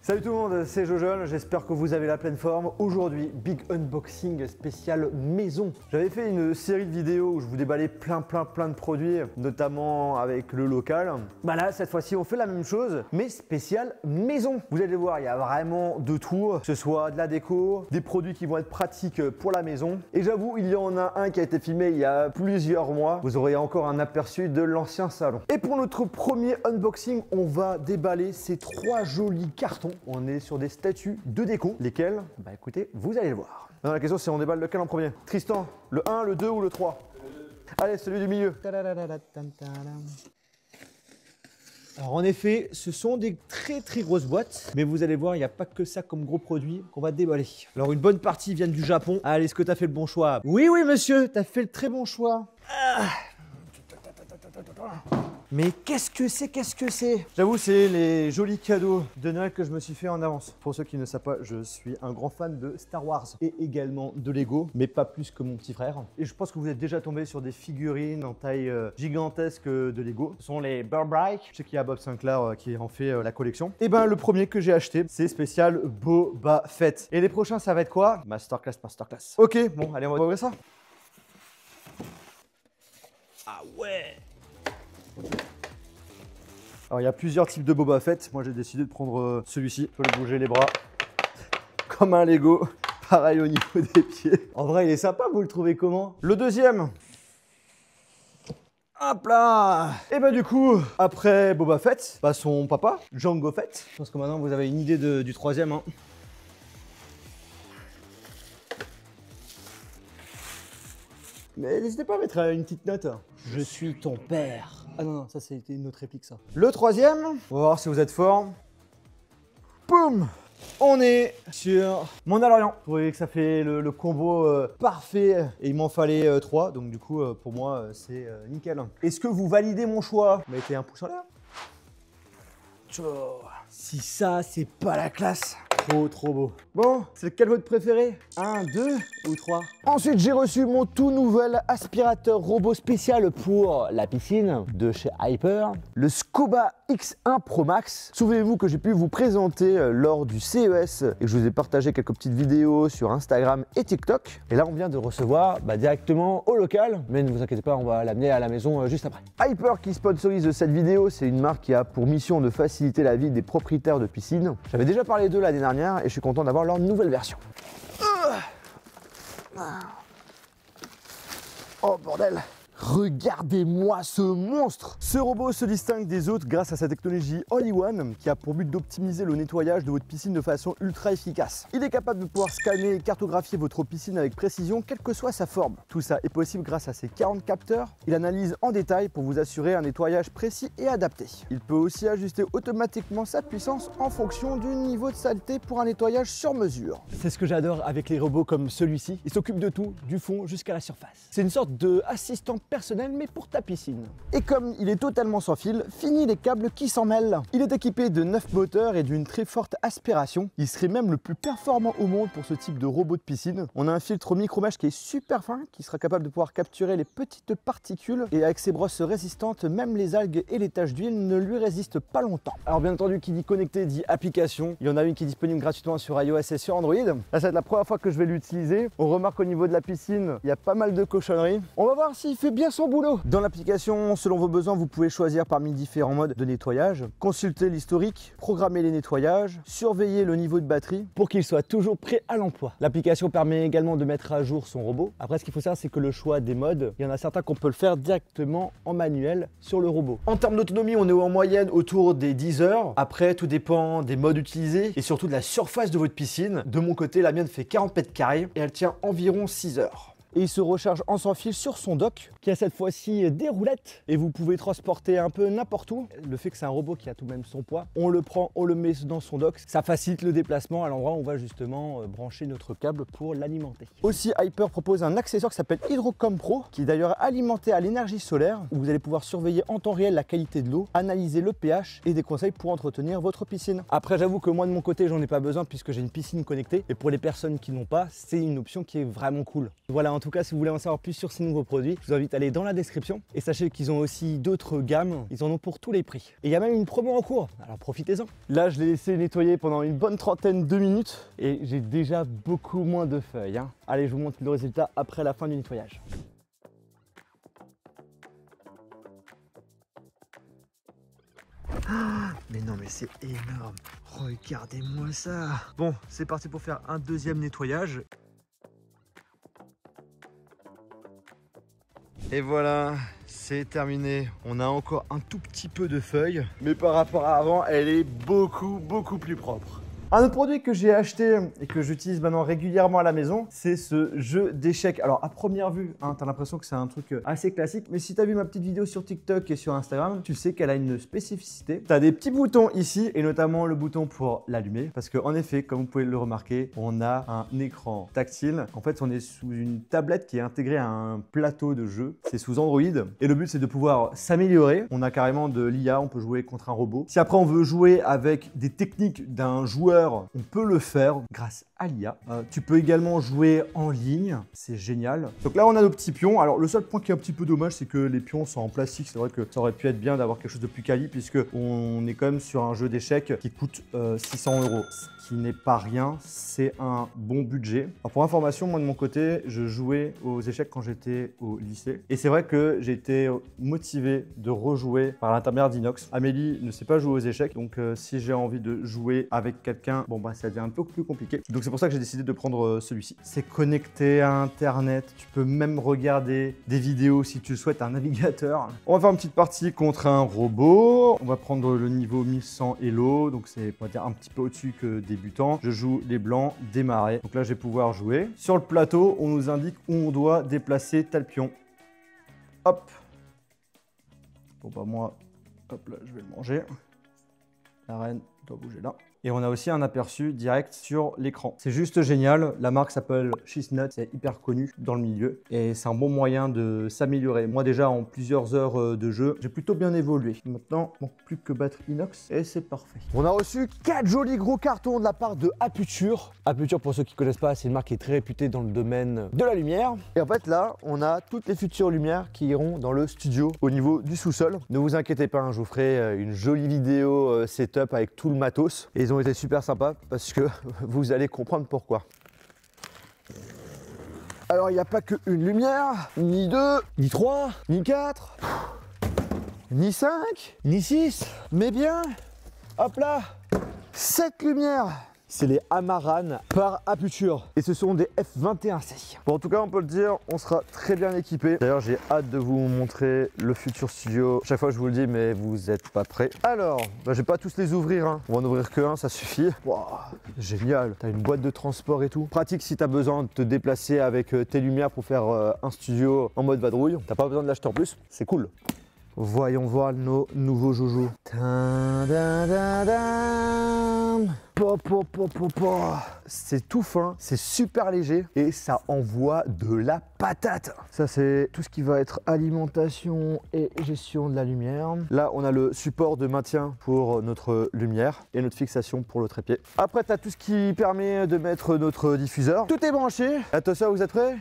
Salut tout le monde, c'est Jojol, j'espère que vous avez la pleine forme. Aujourd'hui, big unboxing spécial maison. J'avais fait une série de vidéos où je vous déballais plein de produits, notamment avec le local. Bah là, cette fois-ci, on fait la même chose, mais spécial maison. Vous allez voir, il y a vraiment de tout, que ce soit de la déco, des produits qui vont être pratiques pour la maison. Et j'avoue, il y en a un qui a été filmé il y a plusieurs mois. Vous aurez encore un aperçu de l'ancien salon. Et pour notre premier unboxing, on va déballer ces trois jolis cartons. On est sur des statues de déco, lesquels, bah écoutez, vous allez le voir. Non, la question c'est on déballe lequel en premier? Tristan, le 1, le 2 ou le 3? Allez, celui du milieu. Alors en effet, ce sont des très grosses boîtes, mais vous allez voir, il n'y a pas que ça comme gros produit qu'on va déballer. Alors une bonne partie vient du Japon. Allez, est-ce que tu as fait le bon choix? Oui, monsieur, tu as fait le très bon choix. Mais qu'est-ce que c'est? J'avoue, c'est les jolis cadeaux de Noël que je me suis fait en avance. Pour ceux qui ne savent pas, je suis un grand fan de Star Wars et également de Lego, mais pas plus que mon petit frère. Et je pense que vous êtes déjà tombé sur des figurines en taille gigantesque de Lego. Ce sont les Burbrike. Je sais qu'il y a Bob Sinclair qui en fait la collection. Et ben le premier que j'ai acheté, c'est spécial Boba Fett. Et les prochains, ça va être quoi? Masterclass. Ok, bon, allez, on va ouvrir ça. Ah ouais! Alors il y a plusieurs types de Boba Fett. Moi j'ai décidé de prendre celui-ci. Je peux le bouger les bras comme un Lego. Pareil au niveau des pieds. En vrai il est sympa, vous le trouvez comment? Le deuxième. Hop là! Et bah du coup, après Boba Fett, bah son papa, Jango Fett. Je pense que maintenant vous avez une idée du troisième. Hein. Mais n'hésitez pas à mettre une petite note. Je suis ton père. Ah non, ça c'était une autre réplique ça. Le troisième, on va voir si vous êtes fort. Boum! On est sur Mandalorian. Vous voyez que ça fait le combo parfait et il m'en fallait 3. Donc du coup, pour moi, c'est nickel. Est-ce que vous validez mon choix? Mettez un pouce en l'air. Si ça, c'est pas la classe. Trop beau. Bon, c'est lequel votre préféré? 1, 2 ou 3? Ensuite, j'ai reçu mon tout nouvel aspirateur robot spécial pour la piscine de chez Hyper, le Scuba X1 Pro Max. Souvenez-vous que j'ai pu vous présenter lors du CES et que je vous ai partagé quelques petites vidéos sur Instagram et TikTok. Et là, on vient de recevoir directement au local. Mais ne vous inquiétez pas, on va l'amener à la maison juste après. Hyper qui sponsorise cette vidéo, c'est une marque qui a pour mission de faciliter la vie des propriétaires de piscines. J'avais déjà parlé d'eux l'année dernière et je suis content d'avoir leur nouvelle version. Oh bordel! Regardez-moi ce monstre! Ce robot se distingue des autres grâce à sa technologie All-in-One qui a pour but d'optimiser le nettoyage de votre piscine de façon ultra efficace. Il est capable de pouvoir scanner et cartographier votre piscine avec précision quelle que soit sa forme. Tout ça est possible grâce à ses 40 capteurs. Il analyse en détail pour vous assurer un nettoyage précis et adapté. Il peut aussi ajuster automatiquement sa puissance en fonction du niveau de saleté pour un nettoyage sur mesure. C'est ce que j'adore avec les robots comme celui-ci. Il s'occupe de tout, du fond jusqu'à la surface. C'est une sorte d'assistant personnel mais pour ta piscine. Et comme il est totalement sans fil, fini les câbles qui s'en mêlent. Il est équipé de 9 moteurs et d'une très forte aspiration. Il serait même le plus performant au monde pour ce type de robot de piscine. On a un filtre micro-mèche qui est super fin, qui sera capable de pouvoir capturer les petites particules et avec ses brosses résistantes, même les algues et les taches d'huile ne lui résistent pas longtemps. Alors bien entendu, qui dit connecté dit application. Il y en a une qui est disponible gratuitement sur iOS et sur Android. Là, ça va être la première fois que je vais l'utiliser. On remarque au niveau de la piscine, il y a pas mal de cochonneries. On va voir s'il fait bien son boulot. Dans l'application, selon vos besoins, vous pouvez choisir parmi différents modes de nettoyage, consulter l'historique, programmer les nettoyages, surveiller le niveau de batterie pour qu'il soit toujours prêt à l'emploi. L'application permet également de mettre à jour son robot. Après, ce qu'il faut savoir, c'est que le choix des modes, il y en a certains qu'on peut le faire directement en manuel sur le robot. En termes d'autonomie, on est en moyenne autour des 10 heures. Après, tout dépend des modes utilisés et surtout de la surface de votre piscine. De mon côté, la mienne fait 40 mètres carrés et elle tient environ 6 heures. Et il se recharge en sans fil sur son dock qui a cette fois-ci des roulettes et vous pouvez transporter un peu n'importe où. Le fait que c'est un robot qui a tout de même son poids, on le prend, on le met dans son dock, ça facilite le déplacement à l'endroit où on va justement brancher notre câble pour l'alimenter. Aussi, Hyper propose un accessoire qui s'appelle Hydrocom Pro qui est d'ailleurs alimenté à l'énergie solaire où vous allez pouvoir surveiller en temps réel la qualité de l'eau, analyser le pH et des conseils pour entretenir votre piscine. Après, j'avoue que moi de mon côté, j'en ai pas besoin puisque j'ai une piscine connectée et pour les personnes qui n'ont pas, c'est une option qui est vraiment cool. Voilà, en tout cas, si vous voulez en savoir plus sur ces nouveaux produits, je vous invite à aller dans la description. Et sachez qu'ils ont aussi d'autres gammes, ils en ont pour tous les prix. Et il y a même une promo en cours, alors profitez-en. Là, je l'ai laissé nettoyer pendant une bonne trentaine de minutes et j'ai déjà beaucoup moins de feuilles. Allez, je vous montre le résultat après la fin du nettoyage. Mais non, mais c'est énorme. Regardez-moi ça. Bon, c'est parti pour faire un deuxième nettoyage. Et voilà, c'est terminé. On a encore un tout petit peu de feuilles, mais par rapport à avant, elle est beaucoup plus propre. Un autre produit que j'ai acheté et que j'utilise maintenant régulièrement à la maison, c'est ce jeu d'échecs. Alors à première vue, t'as l'impression que c'est un truc assez classique, mais si t'as vu ma petite vidéo sur TikTok et sur Instagram, tu sais qu'elle a une spécificité. T'as des petits boutons ici et notamment le bouton pour l'allumer, parce qu'en effet, comme vous pouvez le remarquer, on a un écran tactile. En fait, on est sous une tablette qui est intégrée à un plateau de jeu. C'est sous Android et le but c'est de pouvoir s'améliorer. On a carrément de l'IA, on peut jouer contre un robot. Si après on veut jouer avec des techniques d'un joueur, on peut le faire grâce à l'IA. Tu peux également jouer en ligne, c'est génial. Donc là on a nos petits pions. Alors le seul point qui est un petit peu dommage, c'est que les pions sont en plastique. C'est vrai que ça aurait pu être bien d'avoir quelque chose de plus quali, puisque on est quand même sur un jeu d'échecs qui coûte 600 €. Ce qui n'est pas rien, c'est un bon budget. Alors pour information, moi de mon côté, je jouais aux échecs quand j'étais au lycée. Et c'est vrai que j'ai été motivé de rejouer par l'intermédiaire d'Inox. Amélie ne sait pas jouer aux échecs, donc si j'ai envie de jouer avec quelqu'un, bon bah ça devient un peu plus compliqué. Donc c'est pour ça que j'ai décidé de prendre celui-ci. C'est connecté à Internet, tu peux même regarder des vidéos si tu le souhaites, un navigateur. On va faire une petite partie contre un robot. On va prendre le niveau 1100 Elo, donc c'est on va dire un petit peu au-dessus que débutant. Je joue les blancs, démarrer. Donc là je vais pouvoir jouer. Sur le plateau, on nous indique où on doit déplacer tel pion. Hop. Bon bah moi, hop là, je vais le manger. La reine doit bouger là. Et on a aussi un aperçu direct sur l'écran. C'est juste génial. La marque s'appelle Cheese-Nut, c'est hyper connu dans le milieu. Et c'est un bon moyen de s'améliorer. Moi déjà, en plusieurs heures de jeu, j'ai plutôt bien évolué. Maintenant, il manque plus que battre Inox et c'est parfait. On a reçu 4 jolis gros cartons de la part de Aputure. Aputure, pour ceux qui ne connaissent pas, c'est une marque qui est très réputée dans le domaine de la lumière. Et en fait là, on a toutes les futures lumières qui iront dans le studio au niveau du sous-sol. Ne vous inquiétez pas, je vous ferai une jolie vidéo setup avec tout le matos. Et ils ont été super sympas parce que vous allez comprendre pourquoi. Alors il n'y a pas qu'une lumière, ni deux, ni trois, ni quatre, ni cinq, ni six, mais bien, hop là, 7 lumières. C'est les Amaran par Aputure et ce sont des F21C. Bon, en tout cas, on peut le dire, on sera très bien équipé. D'ailleurs, j'ai hâte de vous montrer le futur studio. Chaque fois, je vous le dis, mais vous n'êtes pas prêts. Alors, je vais pas tous les ouvrir. On va en ouvrir que un, ça suffit. Wow, génial. Tu as une boîte de transport et tout. Pratique si tu as besoin de te déplacer avec tes lumières pour faire un studio en mode vadrouille. T'as pas besoin de l'acheter en plus. C'est cool. Voyons voir nos nouveaux joujoux. C'est tout fin, c'est super léger et ça envoie de la patate. Ça c'est tout ce qui va être alimentation et gestion de la lumière. Là on a le support de maintien pour notre lumière et notre fixation pour le trépied. Après tu as tout ce qui permet de mettre notre diffuseur. Tout est branché. Attention, vous êtes prêts ?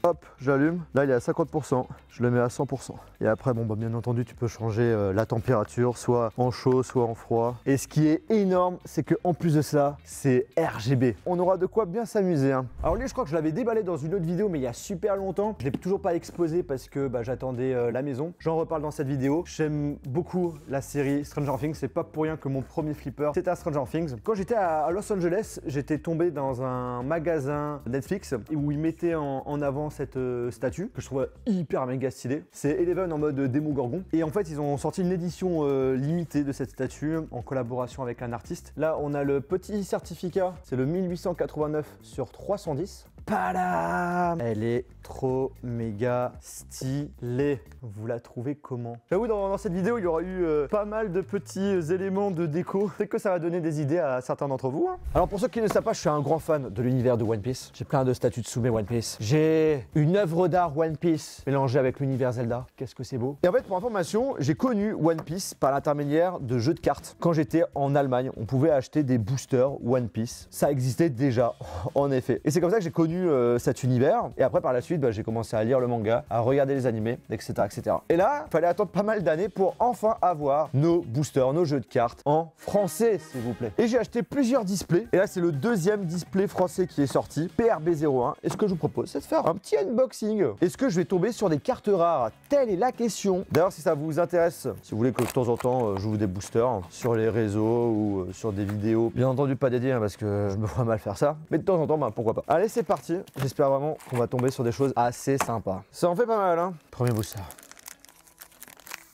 Hop, j'allume. Là, il est à 50%. Je le mets à 100%. Et après, bon, bah, bien entendu, tu peux changer la température, soit en chaud, soit en froid. Et ce qui est énorme, c'est qu'en plus de ça, c'est RGB. On aura de quoi bien s'amuser. Alors lui, je crois que je l'avais déballé dans une autre vidéo, mais il y a super longtemps. Je ne l'ai toujours pas exposé parce que j'attendais la maison. J'en reparle dans cette vidéo. J'aime beaucoup la série Stranger Things. C'est pas pour rien que mon premier flipper, c'était à Stranger Things. Quand j'étais à Los Angeles, j'étais tombé dans un magasin Netflix où ils mettaient en avant cette statue que je trouvais hyper méga stylée. C'est Eleven en mode Démogorgon. Et en fait, ils ont sorti une édition limitée de cette statue en collaboration avec un artiste. Là, on a le petit certificat. C'est le 1889 sur 310. Padam! Elle est trop méga stylée. Vous la trouvez comment? J'avoue, dans cette vidéo, il y aura eu pas mal de petits éléments de déco. Peut-être que ça va donner des idées à certains d'entre vous. Alors pour ceux qui ne le savent pas, je suis un grand fan de l'univers de One Piece. J'ai plein de statues de Tsume One Piece. J'ai une œuvre d'art One Piece mélangée avec l'univers Zelda. Qu'est-ce que c'est beau. Et en fait, pour information, j'ai connu One Piece par l'intermédiaire de jeux de cartes. Quand j'étais en Allemagne, on pouvait acheter des boosters One Piece. Ça existait déjà, en effet. Et c'est comme ça que j'ai connu connu cet univers. Et après, par la suite, j'ai commencé à lire le manga, à regarder les animés, etc. etc. Et là, il fallait attendre pas mal d'années pour enfin avoir nos boosters, nos jeux de cartes en français, s'il vous plaît. Et j'ai acheté plusieurs displays. Et là, c'est le deuxième display français qui est sorti, PRB01. Et ce que je vous propose, c'est de faire un petit unboxing. Est-ce que je vais tomber sur des cartes rares? Telle est la question. D'ailleurs, si ça vous intéresse, si vous voulez que de temps en temps, j'ouvre des boosters sur les réseaux ou sur des vidéos, bien entendu pas dédiées, parce que je me vois mal faire ça. Mais de temps en temps, pourquoi pas. Allez, c'est parti. J'espère vraiment qu'on va tomber sur des choses assez sympas. Ça en fait pas mal, hein. Premier booster.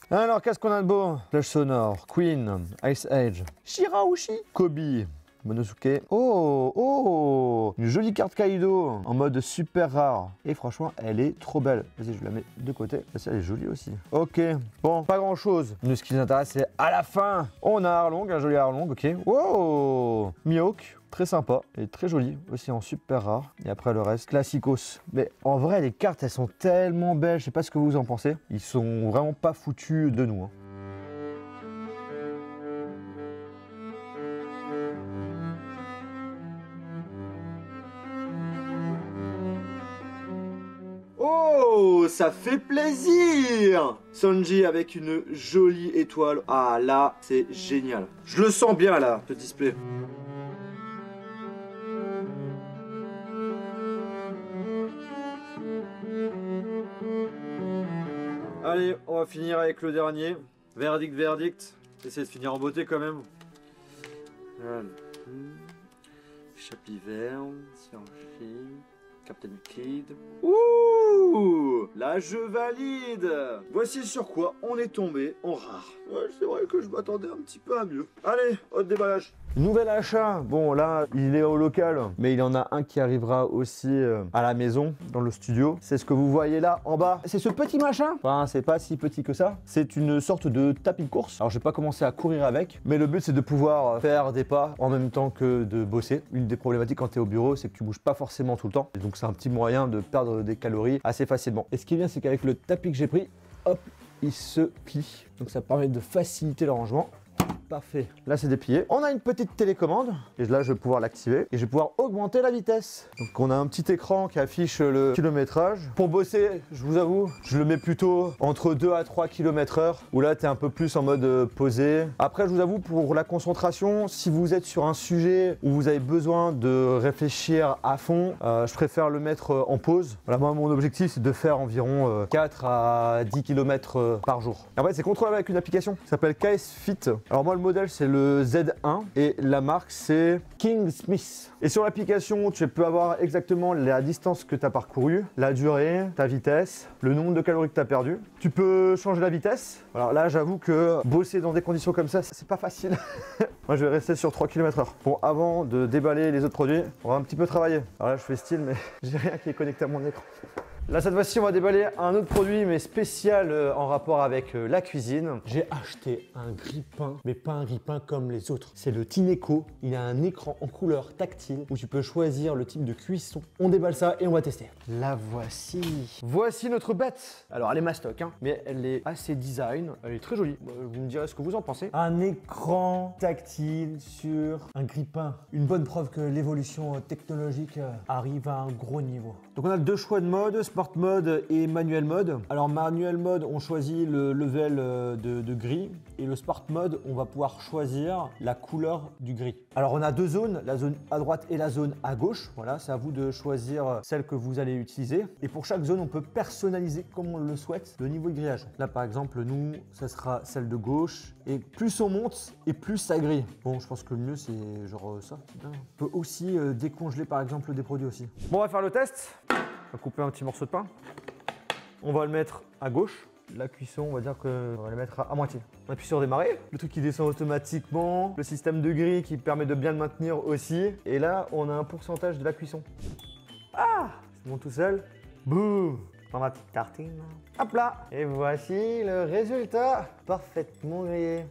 Alors, qu'est-ce qu'on a de beau? Flash sonore, Queen, Ice Age, Shiraushi, Kobe, Monosuke. Oh, une jolie carte Kaido en mode super rare. Et franchement, elle est trop belle. Vas-y, je la mets de côté. Celle-ci, elle est jolie aussi. Ok, bon, pas grand-chose. Nous, ce qui nous intéresse, c'est à la fin. On a Arlong, un joli Arlong, ok. Wow, Mihawk. Très sympa et très joli, aussi en super rare. Et après le reste, classicos. Mais en vrai, les cartes, elles sont tellement belles. Je sais pas ce que vous en pensez. Ils sont vraiment pas foutus de nous, hein. Oh, ça fait plaisir! Sanji avec une jolie étoile. Ah là, c'est génial. Je le sens bien là, ce display. Allez, on va finir avec le dernier. Verdict. Essayez de finir en beauté quand même. Voilà. Chapeau vert, Captain Kid. Ouh, là je valide. Voici sur quoi on est tombé en rare. Ouais, c'est vrai que je m'attendais un petit peu à mieux. Allez, autre déballage. Nouvel achat. Bon là, il est au local, mais il y en a un qui arrivera aussi à la maison, dans le studio. C'est ce que vous voyez là en bas. C'est ce petit machin. Enfin, c'est pas si petit que ça. C'est une sorte de tapis de course. Alors, je vais pas commencer à courir avec, mais le but c'est de pouvoir faire des pas en même temps que de bosser. Une des problématiques quand tu es au bureau, c'est que tu bouges pas forcément tout le temps. Et donc, c'est un petit moyen de perdre des calories assez facilement. Et ce qui est bien, c'est qu'avec le tapis que j'ai pris, hop, il se plie. Donc, ça permet de faciliter le rangement. Parfait, là c'est déplié. On a une petite télécommande et là je vais pouvoir l'activer et je vais pouvoir augmenter la vitesse. Donc on a un petit écran qui affiche le kilométrage. Pour bosser, je vous avoue, je le mets plutôt entre 2 à 3 km/h où là tu es un peu plus en mode posé. Après je vous avoue, pour la concentration, si vous êtes sur un sujet où vous avez besoin de réfléchir à fond, je préfère le mettre en pause. Voilà, moi mon objectif c'est de faire environ 4 à 10 km par jour. Après c'est contrôlé avec une application qui s'appelle KS Fit. Alors moi le modèle c'est le Z1 et la marque c'est King Smith. Et sur l'application tu peux avoir exactement la distance que tu as parcourue, la durée, ta vitesse, le nombre de calories que tu as perdu. Tu peux changer la vitesse. Alors là j'avoue que bosser dans des conditions comme ça c'est pas facile. Moi je vais rester sur 3 km/h. Bon, avant de déballer les autres produits, on va un petit peu travailler. Alors là je fais style mais j'ai rien qui est connecté à mon écran. Là cette fois-ci on va déballer un autre produit mais spécial en rapport avec la cuisine. J'ai acheté un grille-pain mais pas un grille-pain comme les autres. C'est le Tineco, il a un écran en couleur tactile où tu peux choisir le type de cuisson. On déballe ça et on va tester. La voici. Voici notre bête. Alors elle est mastoc hein, mais elle est assez design, elle est très jolie. Vous me direz ce que vous en pensez. Un écran tactile sur un grille-pain. Une bonne preuve que l'évolution technologique arrive à un gros niveau. Donc on a deux choix de mode, Sport Mode et Manuel Mode. Alors Manuel Mode, on choisit le level de gris et le Sport Mode, on va pouvoir choisir la couleur du gris. Alors on a deux zones, la zone à droite et la zone à gauche. Voilà, c'est à vous de choisir celle que vous allez utiliser. Et pour chaque zone, on peut personnaliser comme on le souhaite le niveau de grillage. Là par exemple, nous, ça sera celle de gauche. Et plus on monte et plus ça grille. Bon, je pense que le mieux c'est genre ça. On peut aussi décongeler par exemple des produits aussi. Bon, on va faire le test. On va couper un petit morceau de pain. On va le mettre à gauche. La cuisson, on va dire qu'on va le mettre à moitié. On appuie sur démarrer. Le truc qui descend automatiquement. Le système de grille qui permet de bien le maintenir aussi. Et là, on a un pourcentage de la cuisson. Ah, c'est bon tout seul. Boum. Dans ma petite tartine. Hop là. Et voici le résultat. Parfaitement grillé.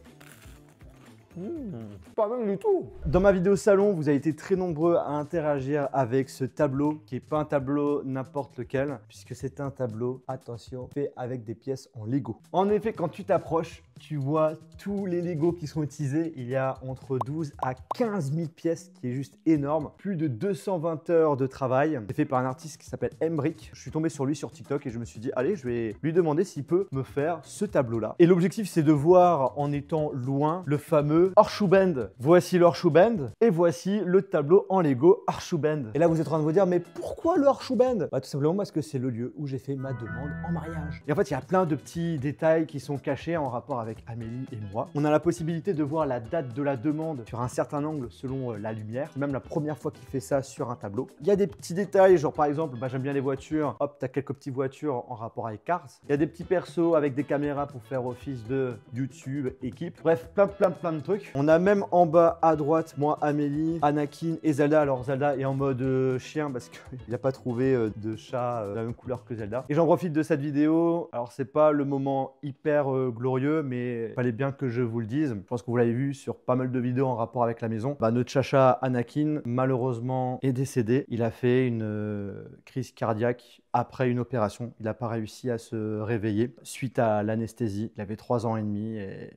Pas mal du tout. Dans ma vidéo salon, vous avez été très nombreux à interagir avec ce tableau qui n'est pas un tableau n'importe lequel, puisque c'est un tableau, attention, fait avec des pièces en Lego. En effet, quand tu t'approches, tu vois tous les Lego qui sont utilisés. Il y a entre 12 à 15 000 pièces, qui est juste énorme. Plus de 220 heures de travail. C'est fait par un artiste qui s'appelle Emric. Je suis tombé sur lui sur TikTok et je me suis dit, allez, je vais lui demander s'il peut me faire ce tableau-là. Et l'objectif, c'est de voir en étant loin le fameux Horseshoe-Bend. Voici le Horseshoe-Bend et voici le tableau en Lego Horseshoe-Bend. Et là, vous êtes en train de vous dire, mais pourquoi le Horseshoe-Bend? Tout simplement parce que c'est le lieu où j'ai fait ma demande en mariage. Et en fait, il y a plein de petits détails qui sont cachés en rapport avec Amélie et moi. On a la possibilité de voir la date de la demande sur un certain angle selon la lumière. C'est même la première fois qu'il fait ça sur un tableau. Il y a des petits détails, genre par exemple, j'aime bien les voitures. Hop, t'as quelques petites voitures en rapport avec Cars. Il y a des petits persos avec des caméras pour faire office de YouTube, équipe. Bref, plein de trucs. On a même en bas à droite, moi, Amélie, Anakin et Zelda. Alors Zelda est en mode chien parce qu'il n'a pas trouvé de chat de la même couleur que Zelda. Et j'en profite de cette vidéo. Alors c'est pas le moment hyper glorieux, mais il fallait bien que je vous le dise. Je pense que vous l'avez vu sur pas mal de vidéos en rapport avec la maison. Notre chacha Anakin, malheureusement, est décédé. Il a fait une crise cardiaque après une opération. Il n'a pas réussi à se réveiller suite à l'anesthésie. Il avait 3 ans et demi et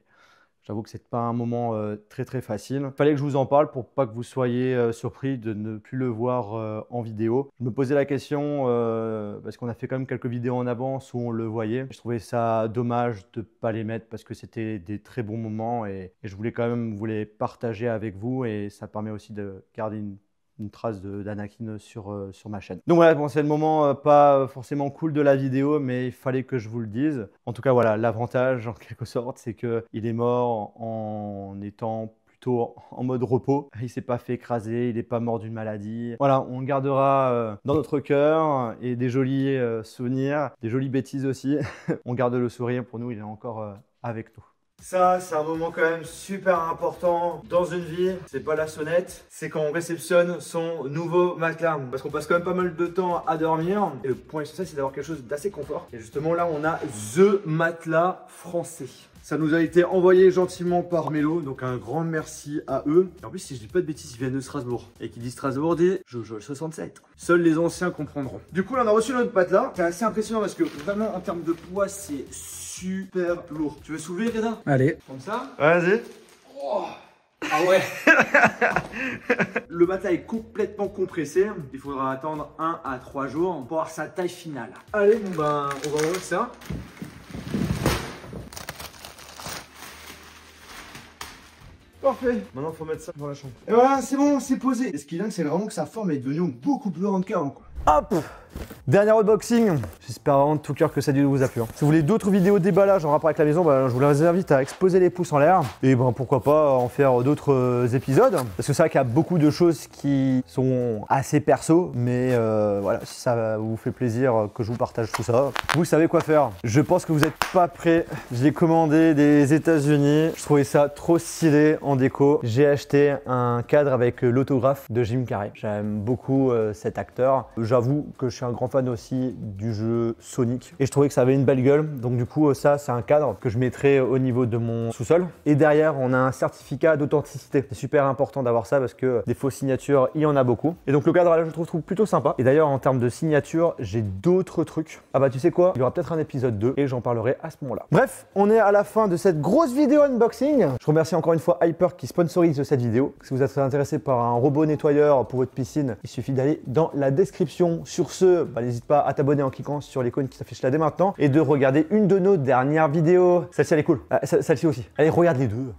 j'avoue que c'est pas un moment très facile. Il fallait que je vous en parle pour pas que vous soyez surpris de ne plus le voir en vidéo. Je me posais la question parce qu'on a fait quand même quelques vidéos en avance où on le voyait. Je trouvais ça dommage de pas les mettre parce que c'était des très bons moments et je voulais quand même vous les partager avec vous et ça permet aussi de garder une trace d'Anakin sur ma chaîne. Donc voilà, bon, c'est le moment pas forcément cool de la vidéo, mais il fallait que je vous le dise. En tout cas, voilà, l'avantage en quelque sorte, c'est qu'il est mort en étant plutôt en mode repos. Il s'est pas fait écraser, il n'est pas mort d'une maladie. Voilà, on le gardera dans notre cœur et des jolis souvenirs, des jolies bêtises aussi. On garde le sourire, pour nous, il est encore avec nous. Ça, c'est un moment quand même super important dans une vie. C'est pas la sonnette, c'est quand on réceptionne son nouveau matelas. Parce qu'on passe quand même pas mal de temps à dormir. Et le point essentiel, c'est d'avoir quelque chose d'assez confort. Et justement, là, on a The Matelas français. Ça nous a été envoyé gentiment par Mélo, donc un grand merci à eux. Et en plus, si je dis pas de bêtises, ils viennent de Strasbourg. Et qui dit Strasbourg dit Jojo 67. Seuls les anciens comprendront. Du coup, là, on a reçu notre matelas. C'est assez impressionnant parce que vraiment, en termes de poids, c'est super lourd. Tu veux soulever, Reda? Allez. Comme ça? Vas-y. Oh. Ah ouais. Le matelas est complètement compressé. Il faudra attendre 1 à 3 jours pour avoir sa taille finale. Allez, bon ben, on va ouvrir ça. Parfait. Maintenant, il faut mettre ça dans la chambre. Et voilà, c'est bon, c'est posé. Et ce qui est dingue, c'est vraiment que sa forme est devenue beaucoup plus grande qu'avant, quoi. Hop! Dernier unboxing. J'espère vraiment de tout cœur que cette vidéo vous a plu. Si vous voulez d'autres vidéos de déballage en rapport avec la maison, je vous les invite à exploser les pouces en l'air. Et pourquoi pas en faire d'autres épisodes. Parce que c'est vrai qu'il y a beaucoup de choses qui sont assez perso. Mais voilà, si ça vous fait plaisir que je vous partage tout ça, vous savez quoi faire. Je pense que vous n'êtes pas prêts. Je l'ai commandé des États-Unis. Je trouvais ça trop stylé en déco. J'ai acheté un cadre avec l'autographe de Jim Carrey. J'aime beaucoup cet acteur. J'avoue que je suis un grand fan aussi du jeu Sonic et je trouvais que ça avait une belle gueule. Donc du coup, ça, c'est un cadre que je mettrai au niveau de mon sous-sol. Et derrière, on a un certificat d'authenticité. C'est super important d'avoir ça parce que des fausses signatures, il y en a beaucoup. Et donc le cadre là, je le trouve plutôt sympa. Et d'ailleurs, en termes de signature, j'ai d'autres trucs. Ah tu sais quoi? Il y aura peut-être un épisode 2 et j'en parlerai à ce moment-là. Bref, on est à la fin de cette grosse vidéo unboxing. Je remercie encore une fois Hyper qui sponsorise cette vidéo. Si vous êtes intéressé par un robot nettoyeur pour votre piscine, il suffit d'aller dans la description. Sur ce, n'hésite pas à t'abonner en cliquant sur l'icône qui s'affiche là dès maintenant et de regarder une de nos dernières vidéos. Celle-ci, elle est cool. Celle-ci aussi. Allez, regarde les deux.